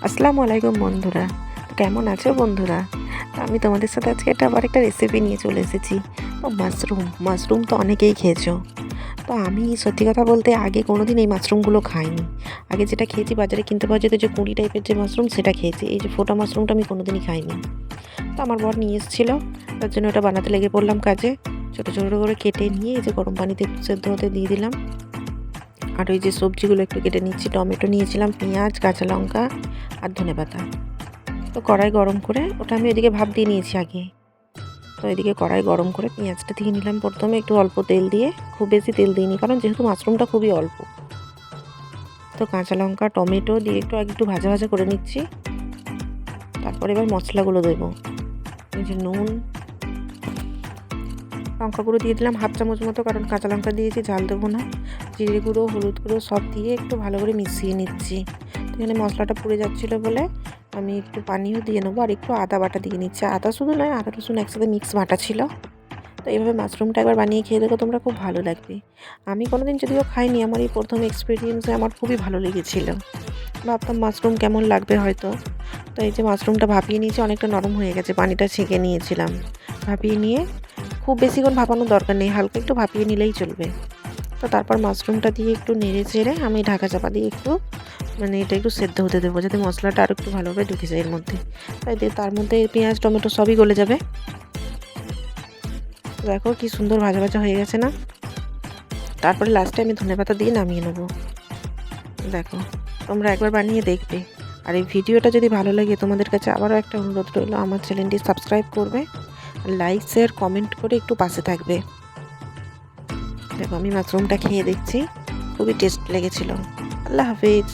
আসসালামু আলাইকুম বন্ধুরা। তো কেমন আছো বন্ধুরা? তো আমি তোমাদের সাথে আজকে আবার একটা রেসিপি নিয়ে চলে এসেছি। তো মাশরুম তো অনেকেই খেয়েছো। তো আমি সত্যি কথা বলতে আগে কোনোদিন এই মাশরুমগুলো খাইনি। আগে যেটা খেয়েছি বাজারে কিনতে পাওয়া যেত যে কুঁড়ি টাইপের যে মাশরুম সেটা খেয়েছি। এই যে ফোটা মাশরুমটা আমি কোনোদিনই খাইনি। তো আমার বর নিয়ে এসেছিল, তার জন্য ওটা বানাতে লেগে পড়লাম কাজে। ছোটো ছোটো করে কেটে নিয়ে এই যে গরম পানিতে একটু সেদ্ধ হতে দিয়ে দিলাম। আর ওই যে সবজিগুলো একটু কেটে নিচ্ছি, টমেটো নিয়েছিলাম, পেঁয়াজ, কাঁচা লঙ্কা আর ধনেপাতা। তো কড়াই গরম করে ওটা আমি ওইদিকে ভাপ দিয়ে নিয়েছি আগে। তো এদিকে কড়াই গরম করে পেঁয়াজটা দিয়ে নিলাম প্রথমে একটু অল্প তেল দিয়ে, খুব বেশি তেল দিইনি কারণ যেহেতু মাশরুমটা খুবই অল্প। তো কাঁচা লঙ্কা টমেটো দিয়ে একটু একটু ভাজা ভাজা করে নিচ্ছি। তারপর এবার মশলাগুলো দেবো। এই যে নুন, লঙ্কা গুঁড়ো দিয়ে দিলাম হাফ চামচ মতো, কারণ কাঁচা লঙ্কা দিয়েছি ঝাল দেবো না। জিরে গুঁড়ো, হলুদ গুঁড়ো সব দিয়ে একটু ভালো করে মিশিয়ে নিচ্ছি। তো এখানে মশলাটা পুড়ে যাচ্ছিলো বলে আমি একটু পানিও দিয়ে নেবো আর একটু আদা বাটা দিয়ে নিচ্ছি। আদা শুধু নয়, আদা রসুন একসাথে মিক্স বাটা ছিল। তো এইভাবে মাশরুমটা একবার বানিয়ে খেয়ে দেখো, তোমরা খুব ভালো লাগবে। আমি কোনোদিন যদিও খাইনি, আমার এই প্রথম এক্সপিরিয়েন্সে আমার খুবই ভালো লেগেছিল। ভাবতাম মাশরুম কেমন লাগবে হয়তো। তো এই যে মাশরুমটা ভাপিয়ে নিয়েছি, অনেকটা নরম হয়ে গেছে, পানিটা ছেঁকে নিয়েছিলাম। ভাপিয়ে নিয়ে খুব বেশিক্ষণ ভাপানোর দরকার নেই, হালকা একটু ভাপিয়ে নিলেই চলবে। তো তারপর মাশরুমটা দিয়ে একটু নেড়ে চেড়ে আমি ঢাকা চাপা দিয়ে একটু এটা একটু সেদ্ধ হতে দেবো, যাতে মশলাটা আরও একটু ভালোভাবে ঢুকে যায় এর মধ্যে। তাই দিয়ে তার মধ্যে পেঁয়াজ টমেটো সবই গলে যাবে। দেখো কি সুন্দর ভাজা ভাজা হয়ে গেছে না? তারপরে লাস্টে আমি ধনেপাতা দিয়ে নামিয়ে নেবো। দেখো, তোমরা একবার বানিয়ে দেখবে। আর এই ভিডিওটা যদি ভালো লাগে, তোমাদের কাছে আবারও একটা অনুরোধ রইল, আমার চ্যানেলটি সাবস্ক্রাইব করবে, লাইক শেয়ার কমেন্ট করে একটু পাশে থাকবে। দেখো আমি মাশরুমটা খেয়ে দেখছি, খুবই টেস্ট লেগেছিল। আল্লাহ হাফিজ।